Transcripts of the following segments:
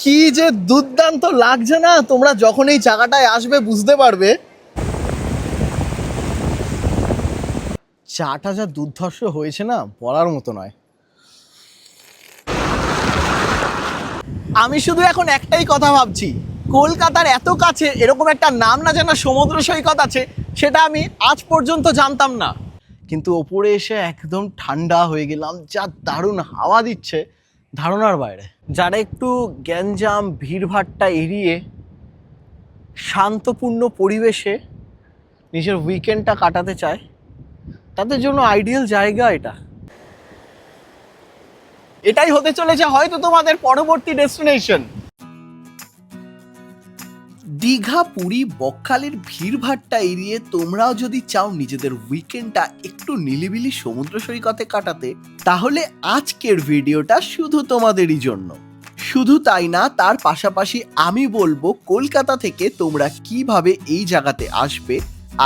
কি যে দুর্দান্ত লাগছে না, তোমরা যখন এই জায়গাটায় আসবে বুঝতে পারবে। চাটা যা দুর্ধর্ষ হয়েছে না, বলার মতো নয়। আমি শুধু এখন একটাই কথা ভাবছি, কলকাতার এত কাছে এরকম একটা নাম না জানা সমুদ্র সৈকত আছে, সেটা আমি আজ পর্যন্ত জানতাম না। কিন্তু ওপরে এসে একদম ঠান্ডা হয়ে গেলাম, যা দারুণ হাওয়া দিচ্ছে ধারণার বাইরে। যারা একটু গ্যাঞ্জাম ভিড়ভাট্টা এড়িয়ে শান্তপূর্ণ পরিবেশে নিজের উইকেন্ডটা কাটাতে চায়, তাদের জন্য আইডিয়াল জায়গা এটা। এটাই হতে চলেছে হয়তো তোমাদের পরবর্তী ডেস্টিনেশন। দীঘা, পুরী, বকখালির ভিড়ভাট্টা এড়িয়ে তোমরাও যদি চাও নিজেদের উইকেন্ডটা একটু নিলিবিলি সমুদ্র সৈকতে কাটাতে, তাহলে আজকের ভিডিওটা শুধু তোমাদেরই জন্য। শুধু তাই না, তার পাশাপাশি আমি বলবো কলকাতা থেকে তোমরা কিভাবে এই জায়গাতে আসবে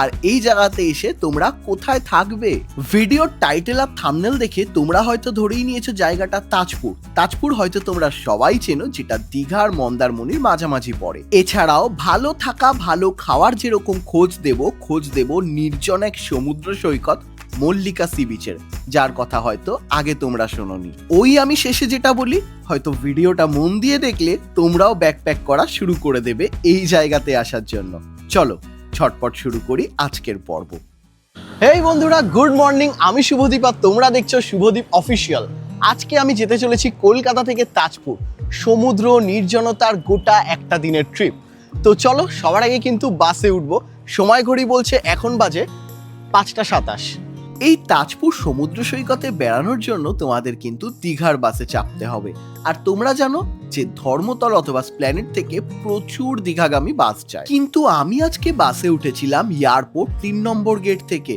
আর এই জায়গাতে এসে তোমরা কোথায় থাকবে। ভিডিওর টাইটেল আর থাম্বনেল দেখে তোমরা হয়তো ধরেই নিয়েছো জায়গাটা তাজপুর। তাজপুর হয়তো তোমরা সবাই চেনো, যেটা দীঘার মন্দারমণির মাঝামাঝি পড়ে। এছাড়াও ভালো থাকা, ভালো খাওয়ার যেরকম খোঁজ দেব নির্জন এক সমুদ্র সৈকত মল্লিকা সি বিচের, যার কথা হয়তো আগে তোমরা শোনোনি। ওই আমি শেষে যেটা বলি, হয়তো ভিডিওটা মন দিয়ে দেখলে তোমরাও ব্যাকপ্যাক করা শুরু করে দেবে এই জায়গাতে আসার জন্য। চলো ছটপট শুরু করি আজকের পর্ব। হেই বন্ধুরা, গুড মর্নিং। আমি শুভদীপ আর তোমরা দেখছো শুভদীপ অফিসিয়াল। আজকে আমি যেতে চলেছি কলকাতা থেকে তাজপুর, সমুদ্র নির্জনতার গোটা একটা দিনের ট্রিপ। তো চলো, সবার আগে কিন্তু বাসে উঠবো। সময় ঘড়ি বলছে এখন বাজে 5:27। এই তাজপুর সমুদ্র সৈকতে বেড়ানোর জন্য তোমাদের কিন্তু দীঘার বাসে চাপতে হবে। আর তোমরা জানো যে ধর্মতল অথবা স্প্ল্যানেড থেকে প্রচুর দীঘাগামী বাস যায়, কিন্তু আমি আজকে বাসে উঠেছিলাম এয়ারপোর্ট 3 নম্বর গেট থেকে।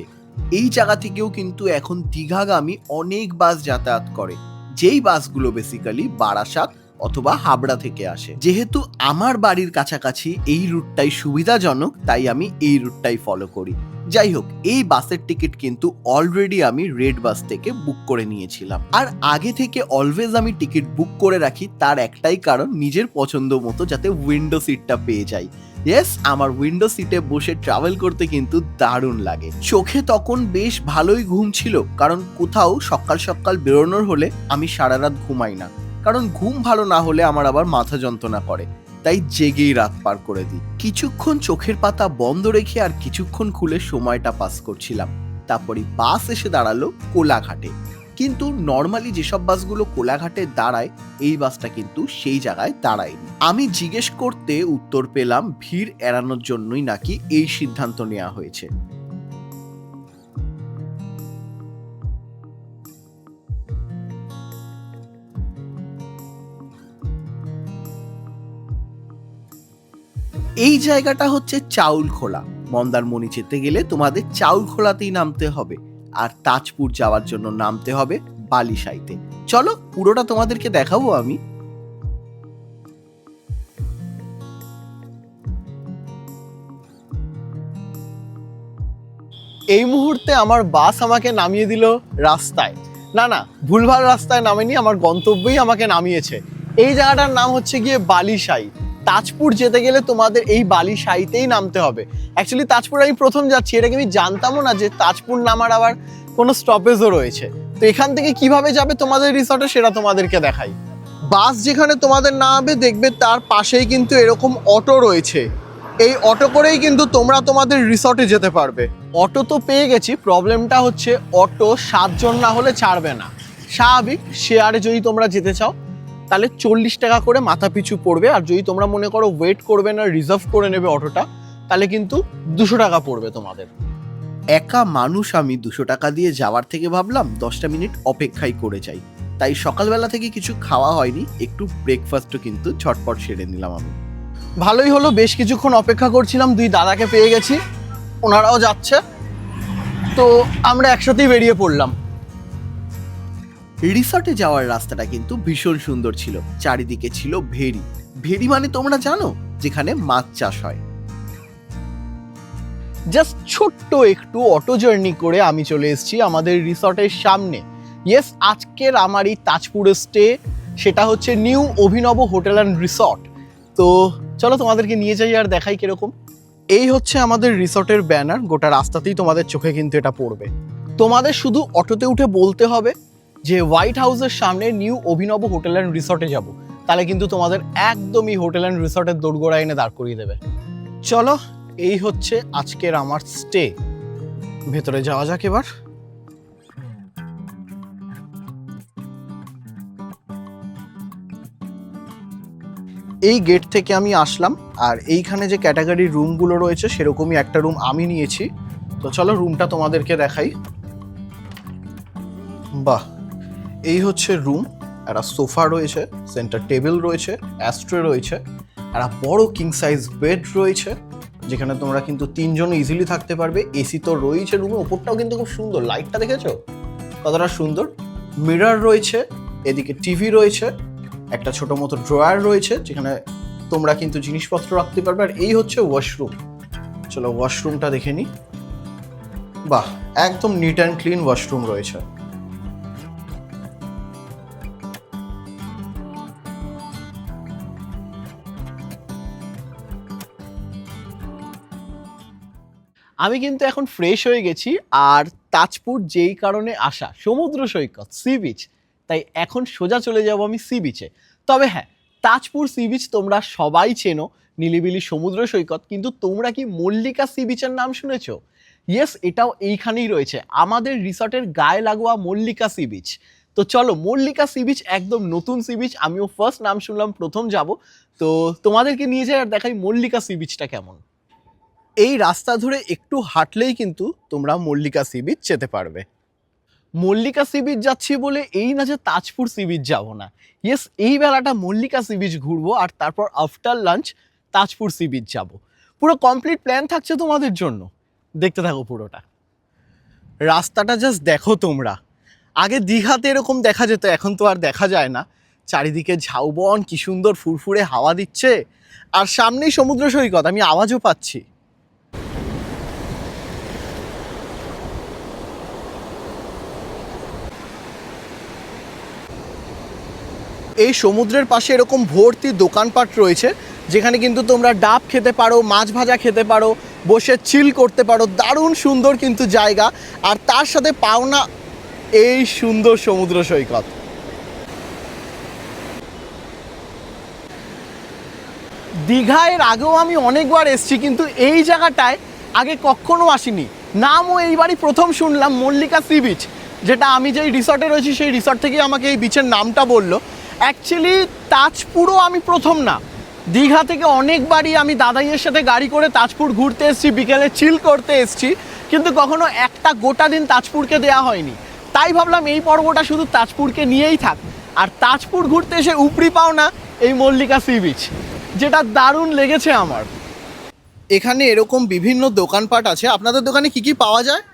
এই জায়গা থেকেও কিন্তু এখন দীঘাগামী অনেক বাস যাতায়াত করে, যেই বাসগুলো বেসিক্যালি বারাসাত অথবা হাবড়া থেকে আসে। যেহেতু আমার বাড়ির কাছাকাছি এই রুটটাই সুবিধাজনক, তাই আমি এই রুটটাই ফলো করি। যাই হোক, এই বাসের টিকিট কিন্তু অলরেডি আমি রেড বাস থেকে বুক করে নিয়েছিলাম। আর আগে থেকে অলওয়েজ আমি টিকিট বুক করে রাখি, তার একটাই কারণ, নিজের পছন্দ মতো যাতে উইন্ডো সিটটা পেয়ে যাই। ইয়েস, আমার উইন্ডো সিটে বসে ট্রাভেল করতে কিন্তু দারুণ লাগে। চোখে তখন বেশ ভালোই ঘুম ছিল, কারণ কোথাও সকাল সকাল বেরোনোর হলে আমি সারা রাত ঘুমাই না, কারণ ঘুম ভালো না হলে আমার আবার মাথা যন্ত্রণা করে, তাই জেগেই রাত পার করে দিই। কিছুক্ষণ চোখের পাতা বন্ধ রেখে আর কিছুক্ষণ খুলে সময়টা পাস করছিলাম। তারপরে বাস এসে দাঁড়ালো কোলাঘাটে। কিন্তু নর্মালি যেসব বাসগুলো কোলাঘাটে দাঁড়ায়, এই বাসটা কিন্তু সেই জায়গায় দাঁড়ায়নি। আমি জিজ্ঞেস করতে উত্তর পেলাম ভিড় এড়ানোর জন্যই নাকি এই সিদ্ধান্ত নেওয়া হয়েছে। এই জায়গাটা হচ্ছে চাউলখোলা। মন্দারমণি যেতে গেলে তোমাদের চাউলখোলাতেই নামতে হবে, আর তাজপুর যাওয়ার জন্য নামতে হবে বালিসাইতে। চলো পুরোটা তোমাদেরকে দেখাবো আমি। এই মুহূর্তে আমার বাস আমাকে নামিয়ে দিল রাস্তায়। না, ভুলভাল রাস্তায় নামেনি, আমার গন্তব্যেই আমাকে নামিয়েছে। এই জায়গাটার নাম হচ্ছে গিয়ে বালিসাই। তাজপুর যেতে গেলে তোমাদের এই বালিসাইতেই নামতে হবে। অ্যাকচুয়ালি তাজপুর আমি প্রথম যাচ্ছি, এটাকে আমি জানতামও না যে তাজপুর নামার আবার কোনো স্টপেজও রয়েছে। তো এখান থেকে কিভাবে যাবে তোমাদের রিসর্টে সেটা তোমাদেরকে দেখাই। বাস যেখানে তোমাদের নামাবে দেখবে তার পাশেই কিন্তু এরকম অটো রয়েছে। এই অটো করেই কিন্তু তোমরা তোমাদের রিসর্টে যেতে পারবে। অটো তো পেয়ে গেছি, প্রবলেমটা হচ্ছে অটো 7 জন না হলে ছাড়বে না। স্বাভাবিক, শেয়ারে যদি তোমরা যেতে চাও তাহলে 40 টাকা করে মাথা পিছু পড়বে, আর যদি তোমরা মনে করো ওয়েট করবে না, রিজার্ভ করে নেবে অটোটা, তাহলে কিন্তু 200 টাকা পড়বে তোমাদের। একা মানুষ আমি 200 টাকা দিয়ে যাওয়ার থেকে ভাবলাম 10টা মিনিট অপেক্ষাই করে যাই। তাই সকালবেলা থেকে কিছু খাওয়া হয়নি, একটু ব্রেকফাস্টও কিন্তু ঝটপট সেরে নিলাম আমি। ভালোই হলো, বেশ কিছুক্ষণ অপেক্ষা করছিলাম, 2 দাদাকে পেয়ে গেছি, ওনারাও যাচ্ছে, তো আমরা একসাথেই বেরিয়ে পড়লাম। রিসর্টে যাওয়ার রাস্তাটা কিন্তু ভীষণ সুন্দর ছিল। চারিদিকে ছিল ভেরি। ভেরি মানে তোমরা জানো, যেখানে মাছ চাষ হয়। জাস্ট ছোট্ট একটু অটো জার্নি করে আমি চলে এসেছি আমাদের রিসর্টের সামনে। ইয়েস, আজকের আমার এই তাজপুরের স্টে সেটা হচ্ছে নিউ অভিনব হোটেল অ্যান্ড রিসর্ট। তো চলো তোমাদেরকে নিয়ে যাই আর দেখাই কিরকম। এই হচ্ছে আমাদের রিসর্টের ব্যানার, গোটা রাস্তাতেই তোমাদের চোখে কিন্তু এটা পড়বে। তোমাদের শুধু অটোতে উঠে বলতে হবে যে হোয়াইট হাউসের সামনে নিউ অভিনব হোটেল অ্যান্ড রিসর্টে যাব, তাহলে কিন্তু তোমাদের একদমই হোটেল অ্যান্ড রিসর্টের দোরগোড়া এনে দাঁড় করিয়ে দেবে। চলো, এই হচ্ছে আজকের আমার স্টে। ভেতরে যাওয়া যাক এবার। এই গেট থেকে আমি আসলাম, আর এইখানে যে ক্যাটাগরির রুমগুলো রয়েছে সেরকমই একটা রুম আমি নিয়েছি। তো চলো রুমটা তোমাদেরকে দেখাই। বাহ, এই হচ্ছে রুম। একটা সোফা রয়েছে, সেন্টার টেবিল রয়েছে, অ্যাস্ট্রে রয়েছে, একটা বড় কিং সাইজ বেড রয়েছে যেখানে তোমরা কিন্তু 3 জন ইজিলি থাকতে পারবে। এসি তো রয়েছে রুমে, ওপরটাও কিন্তু খুব সুন্দর, লাইটটা দেখেছো কতটা সুন্দর। মিরর রয়েছে, এদিকে টিভি রয়েছে, একটা ছোট মতো ড্রয়ার রয়েছে যেখানে তোমরা কিন্তু জিনিসপত্র রাখতে পারবে। আর এই হচ্ছে ওয়াশরুম। চলো ওয়াশরুমটা দেখে নিই। বাহ, একদম নিট অ্যান্ড ক্লিন ওয়াশরুম রয়েছে। আমি কিন্তু এখন ফ্রেশ হয়ে গেছি, আর তাজপুর যেই কারণে আসা, সমুদ্র সৈকত, সি বিচ, তাই এখন সোজা চলে যাব আমি সি বিচে। তবে হ্যাঁ, তাজপুর সি বিচ তোমরা সবাই চেনো, নীলিবিলি সমুদ্র সৈকত, কিন্তু তোমরা কি মল্লিকা সি বিচের নাম শুনেছো? ইয়েস, এটাও এইখানেই রয়েছে, আমাদের রিসর্টের গায়ে লাগোয়া মল্লিকা সি বিচ। তো চলো, মল্লিকা সি বিচ একদম নতুন সি বিচ, আমিও ফার্স্ট নাম শুনলাম, প্রথম যাব। তো তোমাদেরকে নিয়ে যাই আর দেখাই মল্লিকা সি বিচটা কেমন। এই রাস্তা ধরে একটু হাঁটলেই কিন্তু তোমরা মল্লিকা সি বিচ যেতে পারবে। মল্লিকা সি বিচ যাচ্ছি বলে এই না যে তাজপুর সি বিচ যাবো না। ইয়েস, এই বেলাটা মল্লিকা সি বিচ ঘুরবো, আর তারপর after lunch Tajpur sea beach যাবো। পুরো কমপ্লিট প্ল্যান থাকছে তোমাদের জন্য, দেখতে থাকো পুরোটা। রাস্তাটা জাস্ট দেখো তোমরা। আগে দীঘাতে এরকম দেখা যেত, এখন তো আর দেখা যায় না। চারিদিকে ঝাউবন, কি সুন্দর ফুরফুরে হাওয়া দিচ্ছে, আর সামনেই সমুদ্র সৈকত, আমি আওয়াজও পাচ্ছি। এই সমুদ্রের পাশে এরকম ভর্তি দোকানপাট রয়েছে যেখানে কিন্তু তোমরা ডাব খেতে পারো, মাছ ভাজা খেতে পারো, বসে চিল করতে পারো। দারুণ সুন্দর কিন্তু জায়গা, আর তার সাথে পাওনা এই সুন্দর সমুদ্র সৈকত। দীঘার আগেও আমি অনেকবার এসেছি, কিন্তু এই জায়গাটায় আগে কখনো আসিনি। নামও এইবারই প্রথম শুনলাম, মল্লিকা সি বিচ, যেটা আমি যেই রিসর্টে রয়েছি সেই রিসর্ট থেকেই আমাকে এই বিচের নামটা বললো। অ্যাকচুয়ালি তাজপুরও আমি প্রথম না, দীঘা থেকে অনেকবারই আমি দাদাইয়ের সাথে গাড়ি করে তাজপুর ঘুরতে এসেছি, বিকেলে চিল করতে এসেছি, কিন্তু কখনো একটা গোটা দিন তাজপুরকে দেয়া হয়নি। তাই ভাবলাম এই পর্বটা শুধু তাজপুরকে নিয়েই থাক, আর তাজপুর ঘুরতে এসে উপরি পাও না এই মল্লিকা সি বিচ, যেটা দারুণ লেগেছে আমার। এখানে এরকম বিভিন্ন দোকানপাট আছে। আপনাদের দোকানে কি কি পাওয়া যায়?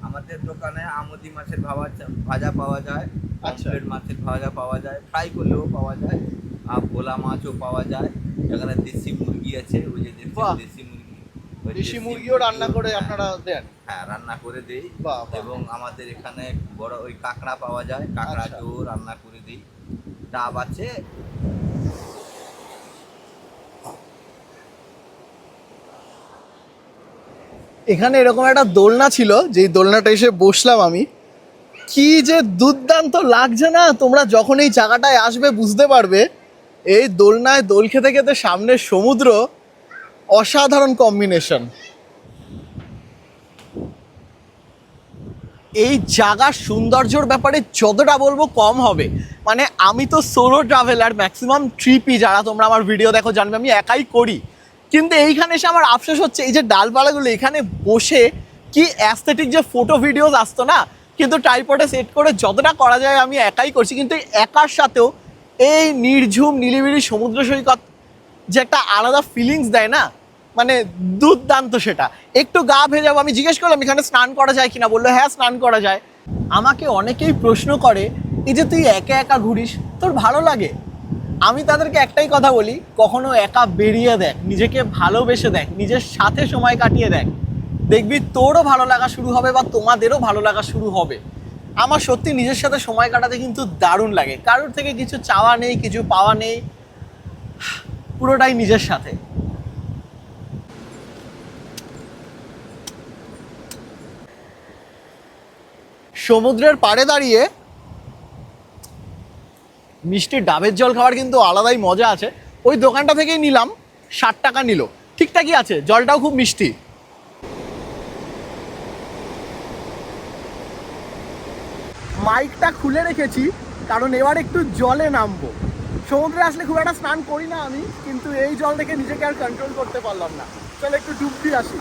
আমাদের দোকানে আমুদি মাছের ভাজা পাওয়া যায়, পমফ্রেট মাছের ভাজা পাওয়া যায়, ফ্রাই করলেও পাওয়া যায়, আর ভোলা মাছও পাওয়া যায়। এখানে দেশি মুরগি আছে, ওই যে দেশি মুরগি, দেশি মুরগিও রান্না করে আপনারা দেন? হ্যাঁ, রান্না করে দেই। এবং আমাদের এখানে বড় ওই কাঁকড়া পাওয়া যায়, কাঁকড়া জো রান্না করে দিই। ডাব আছে। এখানে এরকম একটা দোলনা ছিল, যেই দোলনাটা এসে বসলাম আমি, কি যে দুর্দান্ত লাগছে না। তোমরা যখন এই জায়গাটায় আসবে বুঝতে পারবে। এই দোলনায় দোল খেতে খেতে সামনের সমুদ্র, অসাধারণ কম্বিনেশন। এই জায়গার সৌন্দর্যর ব্যাপারে যতটা বলবো কম হবে। মানে আমি তো সোলো ট্রাভেলার, ম্যাক্সিমাম ট্রিপই, যারা তোমরা আমার ভিডিও দেখো জানবে আমি একাই করি, কিন্তু এইখানে এসে আমার আফসোস হচ্ছে এই যে ডালপালাগুলো, এখানে বসে কি অ্যাস্থেটিক যে ফটো ভিডিওস আসতো না, কিন্তু ট্রাইপডে সেট করে যতটা করা যায় আমি একাই করছি। কিন্তু এই একার সাথেও এই নির্ঝুম নীলিবিলি সমুদ্র সৈকত যে একটা আলাদা ফিলিংস দেয় না, মানে দুর্দান্ত। সেটা একটু গা ভেজাবো। আমি জিজ্ঞেস করলাম এখানে স্নান করা যায় কিনা, বললো হ্যাঁ স্নান করা যায়। আমাকে অনেকেই প্রশ্ন করে, এই যে তুই একা একা ঘুরিস, তোর ভালো লাগে? আমি তাদেরকে একটাই কথা বলি, কখনো একা বেরিয়ে দেখ, নিজেকে ভালোবেসে দেখ, নিজের সাথে সময় কাটিয়ে দেখ, দেখবি তোরও ভালো লাগা শুরু হবে, বা তোমাদেরও ভালো লাগা শুরু হবে। আমার সত্যি নিজের সাথে সময় কাটাতে কিন্তু দারুণ লাগে, কারোর থেকে কিছু চাওয়া নেই, কিছু পাওয়া নেই, পুরোটাই নিজের সাথে। সমুদ্রের পাড়ে দাঁড়িয়ে মিষ্টি ডাবের জল খাওয়ার কিন্তু আলাদাই মজা আছে। ওই দোকানটা থেকেই নিলাম, 60 টাকা নিল, ঠিকঠাকই আছে, জলটাও খুব মিষ্টি। মাইকটা খুলে রেখেছি কারণ এবার একটু জলে নামবো। সমুদ্রে আসলে খুব একটা স্নান করি না আমি, কিন্তু এই জল থেকে নিজেকে আর কন্ট্রোল করতে পারলাম না। চলো একটু ডুব দিয়ে আসি।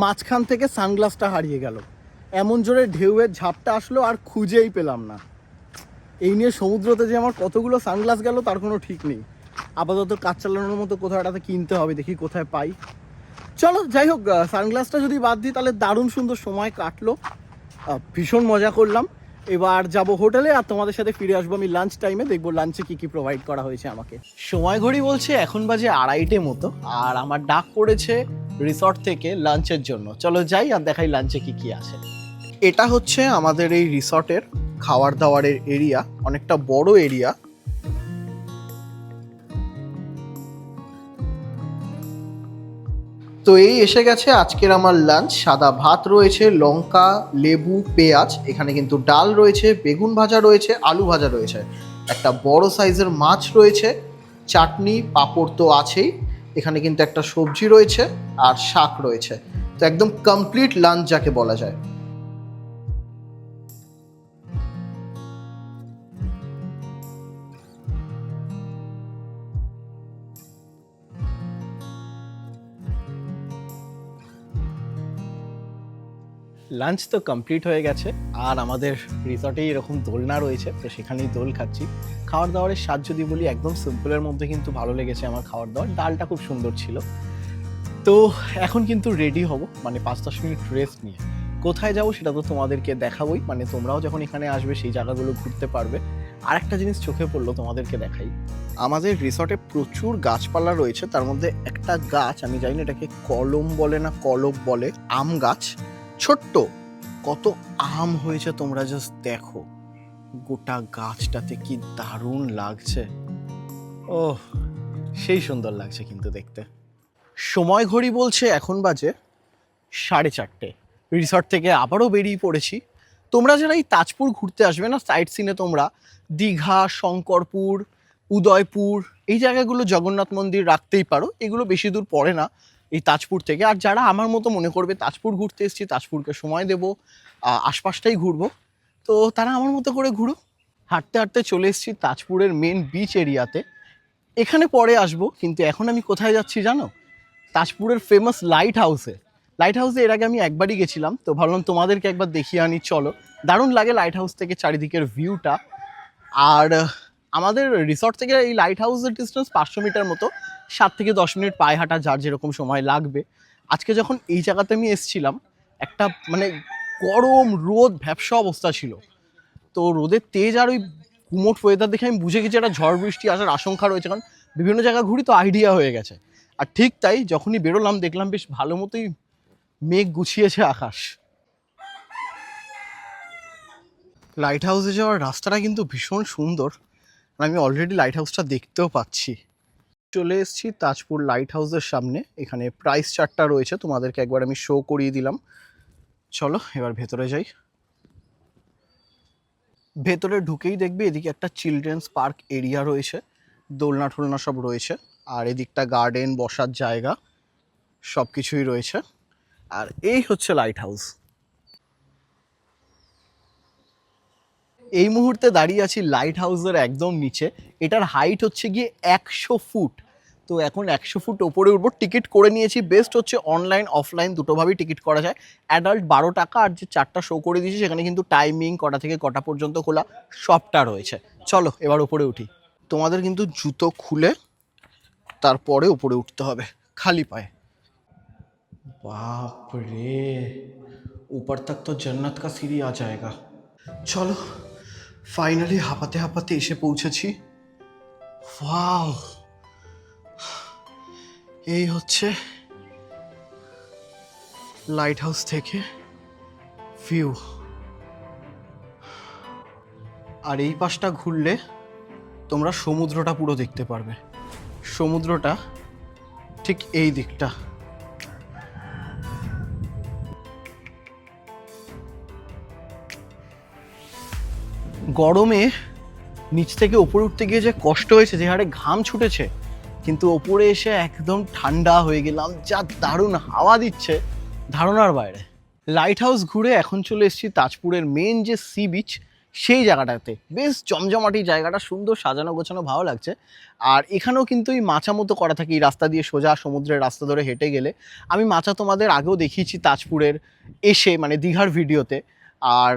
মাঝখান থেকে সানগ্লাসটা হারিয়ে গেল, এমন জোরে ঢেউয়ের ঝাপটা আসলো আর খুঁজেই পেলাম না। এই নিয়ে সমুদ্রতে যে আমার কতগুলো সানগ্লাস গেল তার কোনো ঠিক নেই। আপাতত কাজ চালানোর মতো কোথাও একটা কিনতে হবে, দেখি কোথায় পাই। চলো যাই হোক, সানগ্লাসটা যদি বাদ দিই তাহলে দারুণ সুন্দর সময় কাটলো, ভীষণ মজা করলাম। এবার যাব হোটেলে আর তোমাদের সাথে ফিরে আসবো আমি লাঞ্চ টাইমে, দেখবো লাঞ্চে কি কি প্রোভাইড করা হয়েছে আমাকে। সময় ঘড়ি বলছে এখন বাজে 2:30টে মতো, আর আমার ডাক পড়েছে রিসর্ট থেকে লাঞ্চের জন্য। চলো যাই আর দেখাই লাঞ্চে কি কি আছে। এটা হচ্ছে আমাদের এই রিসর্টের খাওয়ার দাওয়ারের এরিয়া, অনেকটা বড় এরিয়া। তো এই এসে গেছে আজকের আমার লাঞ্চ। সাদা ভাত রয়েছে, লঙ্কা, লেবু, পেঁয়াজ, এখানে কিন্তু ডাল রয়েছে, বেগুন ভাজা রয়েছে, আলু ভাজা রয়েছে, একটা বড় সাইজের মাছ রয়েছে, চাটনি, পাঁপড় তো আছেই, এখানে কিন্তু একটা সবজি রয়েছে আর শাক রয়েছে। তো একদম কমপ্লিট লাঞ্চ যাকে বলা যায়। লাঞ্চ তো কমপ্লিট হয়ে গেছে, আর আমাদের রিসর্টেই এরকম দোলনা রয়েছে, তো সেখানেই দোল খাচ্ছি। খাওয়ার দাওয়ারের স্বাদ যদি বলি, একদম সিম্পলের মধ্যে কিন্তু ভালো লেগেছে আমার খাওয়ার দাওয়ার। ডালটা খুব সুন্দর ছিল। তো এখন কিন্তু রেডি হব, মানে 5-10 মিনিট রেস্ট নিয়ে কোথায় যাবো সেটা তো তোমাদেরকে দেখাবোই, মানে তোমরাও যখন এখানে আসবে সেই জায়গাগুলো ঘুরতে পারবে। আর একটা জিনিস চোখে পড়লো, তোমাদেরকে দেখাই। আমাদের রিসর্টে প্রচুর গাছপালা রয়েছে, তার মধ্যে একটা গাছ, আমি জানি না এটাকে কলম বলে না কলব বলে, আম গাছ, ছোট্ট, কত আম হয়েছে তোমরা জাস্ট দেখো। গোটা গাছটাতে কি দারুণ লাগছে, ওহ সেই সুন্দর লাগছে কিন্তু দেখতে। সময় ঘড়ি বলছে এখন বাজে 4:30। রিসর্ট থেকে আবারও বেরিয়ে পড়েছি। তোমরা যারা এই তাজপুর ঘুরতে আসবে না সাইট সিনে, তোমরা দীঘা, শঙ্করপুর, উদয়পুর, এই জায়গাগুলো জগন্নাথ মন্দির রাখতেই পারো, এগুলো বেশি দূর পড়ে না এই তাজপুর থেকে। আর যারা আমার মতো মনে করবে তাজপুর ঘুরতে এসেছি, তাজপুরকে সময় দেবো, আশপাশটাই ঘুরবো, তো তারা আমার মতো করে ঘুরো। হাঁটতে হাঁটতে চলে এসেছি তাজপুরের মেন বিচ এরিয়াতে, এখানে পরে আসবো। কিন্তু এখন আমি কোথায় যাচ্ছি জানো? তাজপুরের ফেমাস লাইট হাউসে। লাইট হাউসে এর আগে আমি একবারই গেছিলাম, তো ভাবলাম তোমাদেরকে একবার দেখিয়ে আনি, চলো। দারুণ লাগে লাইট হাউস থেকে চারিদিকের ভিউটা। আর আমাদের রিসর্ট থেকে এই লাইট হাউসের ডিস্টেন্স 500 মিটার মতো, 7 থেকে 10 মিনিট পায়ে হাঁটা, যার যেরকম সময় লাগবে। আজকে যখন এই জায়গাতে আমি এসেছিলাম, একটা মানে গরম রোদ ভ্যাপসা অবস্থা ছিল, তো রোদের তেজ আর ওই গুমোট ওয়েদার দেখে আমি বুঝে গেছি একটা ঝড় বৃষ্টি আসার আশঙ্কা রয়েছে, কারণ বিভিন্ন জায়গা ঘুরি তো আইডিয়া হয়ে গেছে। আর ঠিক তাই, যখনই বেরোলাম দেখলাম বেশ ভালো মতোই মেঘ গুছিয়েছে আকাশ। লাইট হাউসে যাওয়ার রাস্তাটা কিন্তু ভীষণ সুন্দর, আর আমি অলরেডি লাইট হাউসটা দেখতেও পাচ্ছি। চলে এসেছি তাজপুর লাইট হাউসের সামনে, এখানে প্রাইস চার্টটা রয়েছে, তোমাদেরকে একবার আমি শো করিয়ে দিলাম। চলো এবার ভেতরে যাই। ভেতরে ঢুকেই দেখবে এদিকে একটা চিলড্রেন্স পার্ক এরিয়া রয়েছে, দোলনা টোলনা সব রয়েছে, আর এদিকটা গার্ডেন, বসার জায়গা, সব কিছুই রয়েছে। আর এই হচ্ছে লাইট হাউস। এই মুহূর্তে দাঁড়িয়ে আছি লাইট হাউসের একদম নিচে। এটার হাইট হচ্ছে গিয়ে 100 ফুট। তো এখন 100 ফুট ওপরে উঠবো। টিকিট করে নিয়েছি, বেস্ট হচ্ছে অনলাইন অফলাইন দুটোভাবেই টিকিট করা যায়। অ্যাডাল্ট 12 টাকা, আর যে 4টা শো করে দিয়েছি সেখানে কিন্তু টাইমিং কটা থেকে কটা পর্যন্ত খোলা সবটা রয়েছে। চলো এবার ওপরে উঠি। তোমাদের কিন্তু জুতো খুলে তারপরে উপরে উঠতে হবে খালি পায়ে। बाप रे, ऊपर तक तो जन्नत का सीढ़ी आ जाएगा। চলো ফাইনালি হাঁপাতে হাঁপাতে এসে পৌঁছেছি। ওয়াও, এই হচ্ছে লাইট হাউস থেকে ভিউ। আর এই পাশটা ঘুরলে তোমরা সমুদ্রটা পুরো দেখতে পারবে। সমুদ্রটা ঠিক এই দিকটা। গরমে নিচ থেকে ওপরে উঠতে গিয়ে যে কষ্ট হয়েছে, যে হারে ঘাম ছুটেছে, কিন্তু ওপরে এসে একদম ঠান্ডা হয়ে গেলাম। যা দারুণ হাওয়া দিচ্ছে, ধারণার বাইরে। লাইট হাউস ঘুরে এখন চলে এসেছি তাজপুরের মেন যে সি বিচ, সেই জায়গাটাতে। বেশ জমজমাটি জায়গাটা, সুন্দর সাজানো গোছানো, ভালো লাগছে। আর এখানেও কিন্তু এই মাচা মতো করা থাকে, এই রাস্তা দিয়ে সোজা সমুদ্রের রাস্তা ধরে হেঁটে গেলে। আমি মাচা তোমাদের আগেও দেখিয়েছি তাজপুরের এসে, মানে দীঘার ভিডিওতে। আর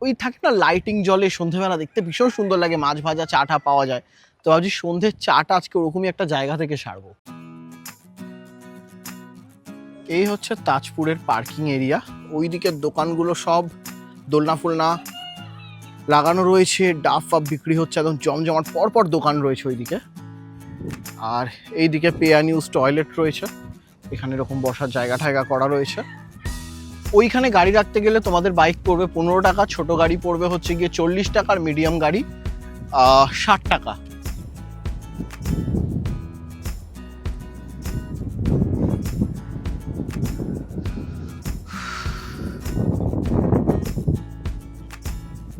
ওই থাকে না লাইটিং জলে সন্ধ্যেবেলা দেখতে ভীষণ সুন্দর লাগে, মাছ ভাজা চাটা পাওয়া যায়। তো ভাবছি সন্ধ্যের চাটা আজকে ওরকমই একটা জায়গা থেকে সারবো। এই হচ্ছে তাজপুরের পার্কিং এরিয়া। ওই দিকের দোকানগুলো সব দোলনা ফোলনা লাগানো রয়েছে, ডাব ফাব বিক্রি হচ্ছে, একদম জমজমাট পরপর দোকান রয়েছে ওইদিকে। আর এইদিকে পেয়ার নিউজ টয়লেট রয়েছে, এখানে এরকম বসার জায়গা ঠায়গা করা রয়েছে। ওইখানে গাড়ি রাখতে গেলে তোমাদের বাইক পড়বে 15 টাকা, ছোট গাড়ি পড়বে হচ্ছে গিয়ে 40 টাকা, আর মিডিয়াম গাড়ি 60 টাকা।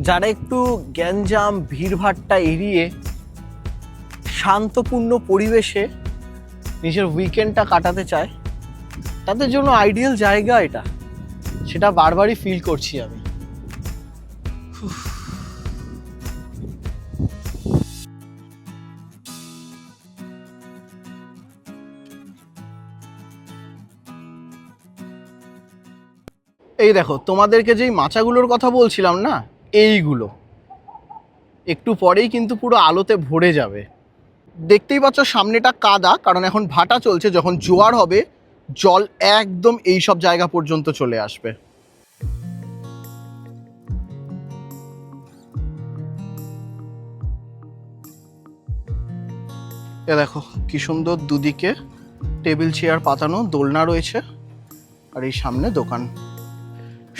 যারা একটু গ্যাঞ্জাম ভিড়ভাট্টা এড়িয়ে শান্তপূর্ণ পরিবেশে নিজের উইকেন্ডটা কাটাতে চায়, তাদের জন্য আইডিয়াল জায়গা এটা, সেটা বারবারই ফিল করছি আমি। এই দেখো, তোমাদেরকে যেই মাচাগুলোর কথা বলছিলাম না, এইগুলো একটু পরেই কিন্তু পুরো আলোতে ভরে যাবে। দেখতেই পাচ্ছ সামনেটা কাদা, কারণ এখন ভাটা চলছে। যখন জোয়ার হবে জল একদম এই সব জায়গা পর্যন্ত চলে আসবে। এ দেখো কি সুন্দর, দুদিকে টেবিল চেয়ার পাতানো, দোলনা রয়েছে, আর এই সামনে দোকান।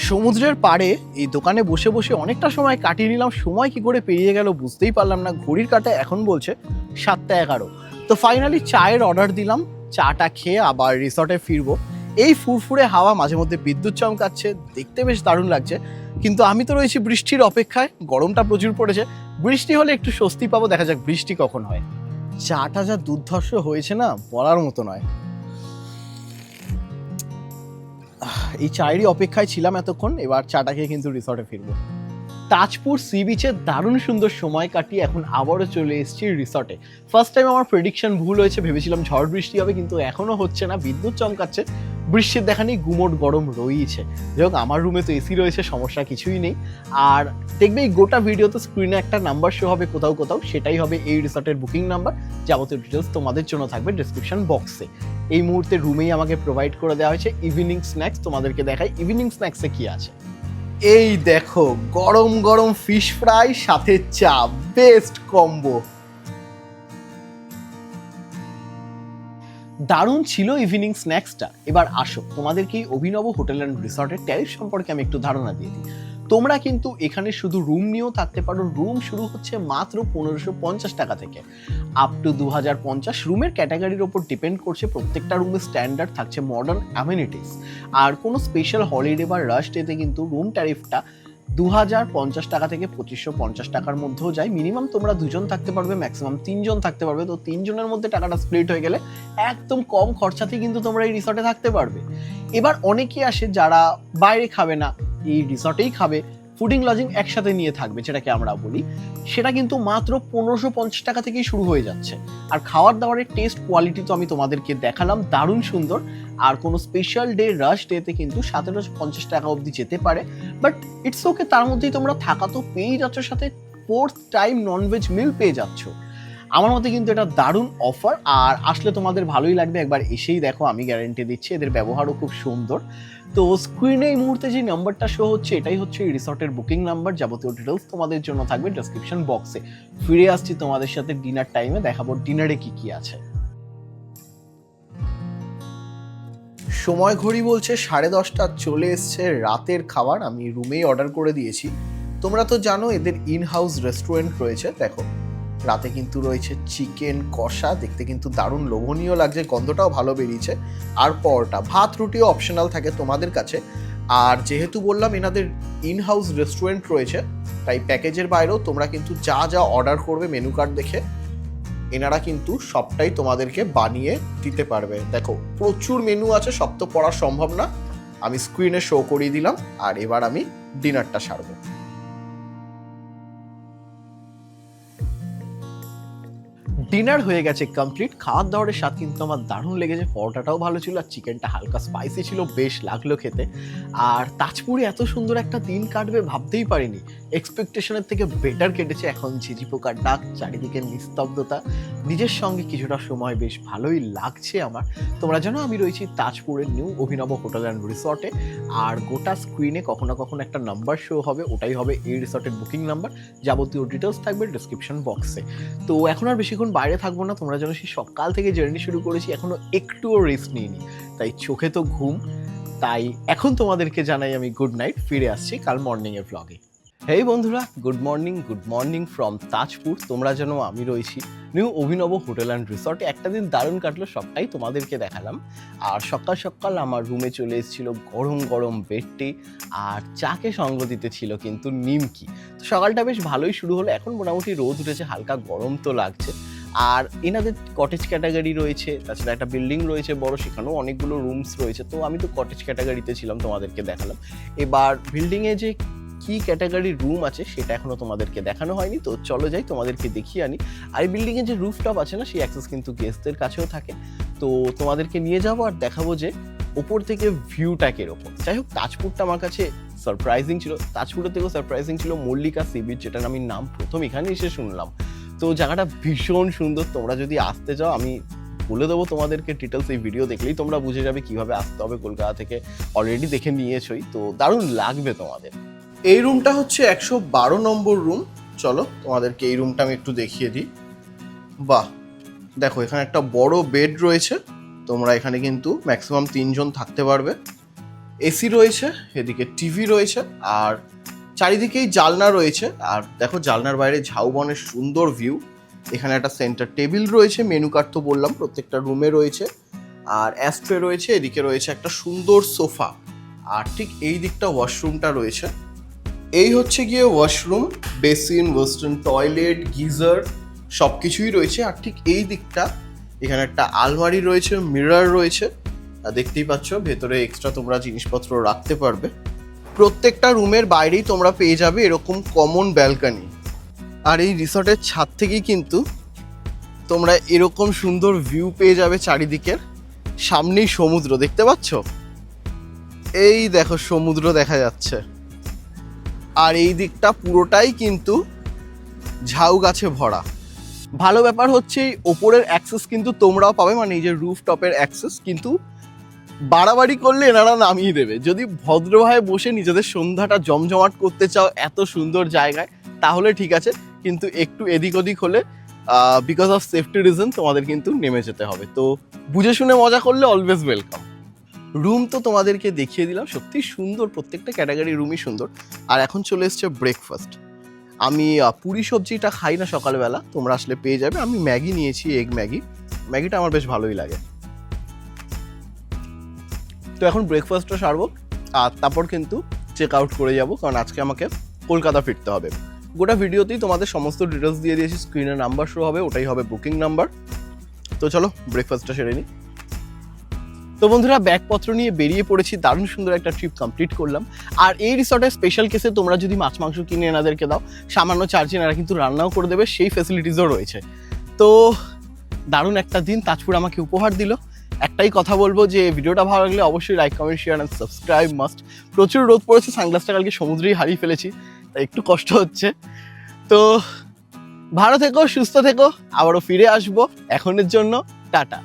সমুদ্রের পাড়ে এই দোকানে বসে বসে অনেকটা সময় কাটিয়ে নিলাম। সময় কি করে পেরিয়ে গেল বুঝতেই পারলাম না। ঘড়ির কাঁটা এখন বলছে 7:11। তো ফাইনালি চায়ের অর্ডার দিলাম, চাটা খেয়ে আবার রিসর্টে ফিরবো। এই ফুরফুরে হাওয়া, মাঝে মধ্যে বিদ্যুৎ চমকাচ্ছে, দেখতে বেশ দারুণ লাগছে। কিন্তু আমি তো রয়েছি বৃষ্টির অপেক্ষায়। গরমটা প্রচুর পড়েছে, বৃষ্টি হলে একটু স্বস্তি পাবো। দেখা যাক বৃষ্টি কখন হয়। চাটা যা দুর্ধর্ষ হয়েছে না, বলার মতো নয়। এই চায়েরই অপেক্ষায় ছিলাম এতক্ষণ, এবার চাটা খেয়ে কিন্তু রিসর্টে ফিরবো। তাজপুর সি বিচে দারুণ সুন্দর সময় কাটিয়ে এখন আবারও চলে এসেছি রিসর্টে। ফার্স্ট টাইম আমার প্রেডিকশন ভুল হয়েছে, ভেবেছিলাম ঝড় বৃষ্টি হবে, কিন্তু এখনও হচ্ছে না, বিদ্যুৎ চমকাচ্ছে, বৃষ্টির দেখা নেই, গুমোট গরম রয়েছে। যাই হোক, আমার রুমে তো এসি রয়েছে, সমস্যা কিছুই নেই। আর দেখবে এই গোটা ভিডিওতে স্ক্রিনে একটা নাম্বার শো হবে কোথাও কোথাও, সেটাই হবে এই রিসর্টের বুকিং নাম্বার। যাবতীয় ডিটেলস তোমাদের জন্য থাকবে ডিসক্রিপশন বক্সে। এই মুহূর্তে রুমেই আমাকে প্রোভাইড করে দেওয়া হয়েছে ইভিনিং স্ন্যাক্স। তোমাদেরকে দেখাই ইভিনিং স্ন্যাক্সে কি আছে। এই দেখো, গরম গরম ফিশ ফ্রাই সাথে চা, বেস্ট কম্বো। দারুণ ছিল ইভিনিং স্ন্যাক্সটা। এবার আসো তোমাদেরকে এই অভিনব হোটেল অ্যান্ড রিসর্টের ট্যারিফ সম্পর্কে আমি একটু ধারণা দিয়ে দিই। তোমরা কিন্তু এখানে শুধু রুম নিয়েও থাকতে পারো। রুম শুরু হচ্ছে মাত্র 1550 টাকা থেকে আপ টু 2050। রুমের ক্যাটাগরির ওপর ডিপেন্ড করছে। প্রত্যেকটা রুমের স্ট্যান্ডার্ড থাকছে মডার্ন অ্যামিনিটিস। আর কোনো স্পেশাল হলিডে বা রাশ ডেতে কিন্তু রুম ট্যারিফটা 2050 টাকা থেকে 2550 টাকার মধ্যেও যায়। মিনিমাম তোমরা 2 জন থাকতে পারবে, ম্যাক্সিমাম 3 জন থাকতে পারবে। তো 3 জনের মধ্যে টাকাটা স্প্লিট হয়ে গেলে একদম কম খরচাতেই কিন্তু তোমরা এই রিসর্টে থাকতে পারবে। এবার অনেকেই আসে যারা বাইরে খাবে না, এই রিসর্টেই খাবে, ফুডিং লজিং একসাথে নিয়ে থাকবে, যেটাকে আমরা বলি, সেটা কিন্তু মাত্র 1550 টাকা থেকেই শুরু হয়ে যাচ্ছে। আর খাওয়ার দাওয়ারের টেস্ট কোয়ালিটি তো আমি তোমাদেরকে দেখালাম, দারুণ সুন্দর। আর কোনো স্পেশাল ডে রাশ ডেতে কিন্তু 1750 টাকা অবধি যেতে পারে, বাট ইটস ওকে, তার মধ্যেই তোমরা থাকা তো পেয়েই যাচ্ছ, সাথে 4th টাইম ননভেজ মিল পেয়ে যাচ্ছ। আমার মতে কিন্তু এটা দারুণ অফার, আর আসলে তোমাদের ভালোই লাগবে, একবার এসেই দেখো, আমি গ্যারান্টি দিচ্ছি। এদের ব্যবহারও খুব সুন্দর। তো স্ক্রিনে এই মুহূর্তে যে নাম্বারটা শো হচ্ছে, এটাই হচ্ছে এই রিসর্টের বুকিং নাম্বার। যাবতীয় ডিটেলস তোমাদের জন্য থাকবে ডেসক্রিপশন বক্সে। ফিরে আসছি তোমাদের সাথে ডিনার টাইমে, দেখাবো ডিনারে কি কি আছে। সময় ঘড়ি বলছে 10:30, চলে এসছে রাতের খাবার। আমি রুমেই অর্ডার করে দিয়েছি। তোমরা তো জানো এদের ইন হাউস রেস্টুরেন্ট রয়েছে। দেখো রাতে কিন্তু রয়েছে চিকেন কষা, দেখতে কিন্তু দারুণ লোভনীয় লাগছে, গন্ধটাও ভালো বেরিয়েছে। আর পরোটা, ভাত রুটিও অপশনাল থাকে তোমাদের কাছে। আর যেহেতু বললাম এনাদের ইন হাউস রেস্টুরেন্ট রয়েছে, তাই প্যাকেজের বাইরেও তোমরা কিন্তু যা যা অর্ডার করবে মেনু কার্ড দেখে এনারা কিন্তু সবটাই তোমাদেরকে বানিয়ে দিতে পারবে। দেখো প্রচুর মেনু আছে, সব তো পড়া সম্ভব না, আমি স্ক্রিনে শো করিয়ে দিলাম। আর এবার আমি ডিনারটা সারবো। ডিনার হয়ে গেছে কমপ্লিট। খাওয়ার দাওয়ারের স্বাদ কিন্তু আমার দারুণ লেগেছে। পরোটাটাও ভালো ছিল, আর চিকেনটা হালকা স্পাইসি ছিল, বেশ লাগলো খেতে। আর তাজপুরে এত সুন্দর একটা দিন কাটবে ভাবতেই পারিনি। এক্সপেকটেশনের থেকে বেটার কেটেছে। এখন ঝিঝি পোকার ডাক, চারিদিকে নিস্তব্ধতা, নিজের সঙ্গে কিছুটা সময় বেশ ভালোই লাগছে আমার। তোমরা জানো আমি রয়েছি তাজপুরের নিউ অভিনব হোটেল অ্যান্ড রিসর্টে। আর গোটা স্ক্রিনে কখনো কখনো একটা নাম্বার শো হবে, ওটাই হবে এই রিসর্টের বুকিং নাম্বার। যাবতীয় ডিটেলস থাকবে ডিসক্রিপশন বক্সে। তো এখন আর বেশিক্ষণ বাইরে থাকবো না। তোমরা জানো সেই সকাল থেকে জার্নি শুরু করেছি, এখনো একটুও রেস্ট নিইনি, তাই চোখে তো ঘুম। তাই এখন তোমাদেরকে জানাই আমি গুড নাইট। ফিরে আসছি কাল মর্নিং এর ব্লগে। হেই বন্ধুরা, গুড মর্নিং ফ্রম তাজপুর। তোমরা জানো আমি রয়েছি নিউ অভিনব হোটেল অ্যান্ড রিসর্টে। একটা দিন দারুণ কাটলো, সবটাই তোমাদেরকে দেখালাম। আর সকাল সকাল আমার রুমে চলে এসেছিল গরম গরম বেডটি, আর চাকে সঙ্গ দিতে ছিল কিন্তু নিমকি। তো সকালটা বেশ ভালোই শুরু হলো। এখন মোটামুটি রোদ উঠেছে, হালকা গরম তো লাগছে। আর এনাদের কটেজ ক্যাটাগরি রয়েছে, তাছাড়া একটা বিল্ডিং রয়েছে বড়, সেখানেও অনেকগুলো রুমস রয়েছে। তো আমি তো কটেজ ক্যাটাগরিতে ছিলাম, তোমাদেরকে দেখালাম। এবার বিল্ডিংয়ে যে কি ক্যাটাগরির রুম আছে সেটা এখনো তোমাদেরকে দেখানো হয়নি, তো চলো যাই তোমাদেরকে দেখিয়ে আনি। আর এই বিল্ডিংয়ে যে রুফটপ আছে না, সেই অ্যাক্সেস কিন্তু গেস্টদের কাছেও থাকে। তো তোমাদেরকে নিয়ে যাবো আর দেখাবো যে ওপর থেকে ভিউটা কিরকম। যাই হোক, তাজপুরটা আমার কাছে সারপ্রাইজিং ছিল। তাজপুরের থেকেও সারপ্রাইজিং ছিল মল্লিকা সি বিচ, যেটার আমি নাম প্রথম এখানে এসে শুনলাম। তো জায়গাটা ভীষণ সুন্দর। তোমরা যদি আসতে চাও, আমি বলে দেবো তোমাদেরকে ডিটেলস, এই ভিডিও দেখলেই তোমরা বুঝে যাবে কিভাবে আসতে হবে। কলকাতা থেকে অলরেডি দেখে নিয়েছই, তো দারুণ লাগবে তোমাদের। এই রুমটা হচ্ছে 112 নম্বর রুম। চলো তোমাদেরকে এই রুমটা আমি একটু দেখিয়ে দিই। বাহ, দেখো এখানে একটা বড় বেড রয়েছে। তোমরা এখানে কিন্তু ম্যাক্সিমাম 3 জন থাকতে পারবে। এসি রয়েছে, এদিকে টিভি রয়েছে, আর চারিদিকেই জানলা রয়েছে। আর দেখো জানলার বাইরে ঝাউবনের সুন্দর ভিউ। এখানে একটা সেন্টার টেবিল রয়েছে, মেনু কার্ড তো বললাম প্রত্যেকটা রুমে রয়েছে। আর অ্যাস্ট্রে রয়েছে, এদিকে রয়েছে একটা সুন্দর সোফা। আর ঠিক এই দিকটা ওয়াশরুমটা রয়েছে। এই হচ্ছে গিয়ে washroom, basin, western toilet, geyser সব কিছুই রয়েছে। আর ঠিক এই দিকটা এখানে একটা আলমারি রয়েছে, মিরর রয়েছে। আর দেখতেই পাচ্ছ ভেতরে এক্সট্রা তোমরা জিনিসপত্র রাখতে পারবে। প্রত্যেকটা রুমের বাইরেই তোমরা পেয়ে যাবে এরকম কমন ব্যালকনি। আর এই রিসর্টের ছাদ থেকেই কিন্তু তোমরা এরকম সুন্দর ভিউ পেয়ে যাবে চারিদিকের। সামনেই সমুদ্র, দেখতে পাচ্ছ? এই দেখো সমুদ্র দেখা যাচ্ছে। আর এই দিকটা পুরোটাই কিন্তু ঝাউ গাছে ভরা। ভালো ব্যাপার হচ্ছে এই ওপরের অ্যাক্সেস কিন্তু তোমরাও পাবে, মানে এই যে রুফ টপের অ্যাক্সেস কিন্তু বাড়াবাড়ি করলে এনারা নামিয়ে দেবে। যদি ভদ্রভাবে বসে নিজেদের সন্ধ্যাটা জমজমাট করতে চাও এত সুন্দর জায়গায়, তাহলে ঠিক আছে। কিন্তু একটু এদিক ওদিক হলে বিকজ অফ সেফটি রিজন তোমাদের কিন্তু নেমে যেতে হবে। তো বুঝে শুনে মজা করলে অলওয়েজ ওয়েলকাম। রুম তো তোমাদেরকে দেখিয়ে দিলাম, সত্যি সুন্দর, প্রত্যেকটা ক্যাটাগরি রুমই সুন্দর। আর এখন চলে এসছে ব্রেকফাস্ট। আমি পুরি সবজিটা খাই না সকালবেলা, তোমরা আসলে পেয়ে যাবে। আমি ম্যাগি নিয়েছি, এগ ম্যাগি। ম্যাগিটা আমার বেশ ভালোই লাগে। তো এখন ব্রেকফাস্টটা সারবো, আর তারপর কিন্তু চেক আউট করে যাব, কারণ আজকে আমাকে কলকাতা ফিরতে হবে। গোটা ভিডিওতেই তোমাদের সমস্ত ডিটেলস দিয়ে দিয়েছি, স্ক্রিনে নাম্বার শো হবে, ওটাই হবে বুকিং নাম্বার। তো চলো ব্রেকফাস্টটা সেরে নিই। তো বন্ধুরা ব্যাগপত্র নিয়ে বেরিয়ে পড়েছি, দারুণ সুন্দর একটা ট্রিপ কমপ্লিট করলাম। আর এই রিসর্টের স্পেশাল কেসে তোমরা যদি মাছ মাংস কিনে এনাদেরকে দাও, সামান্য চার্জে এনারা কিন্তু রান্নাও করে দেবে, সেই ফ্যাসিলিটিসও রয়েছে। তো দারুণ একটা দিন তাজপুর আমাকে উপহার দিল। একটাই কথা বলবো যে ভিডিওটা ভালো লাগলে অবশ্যই like, comment, share and subscribe must. প্রচুর রোদ পড়েছে, সানগ্লাসটা কালকে সমুদ্রেই হারিয়ে ফেলেছি, তাই একটু কষ্ট হচ্ছে। তো ভালো থেকো, সুস্থ থেকো, আবারও ফিরে আসবো। এখনের জন্য টাটা।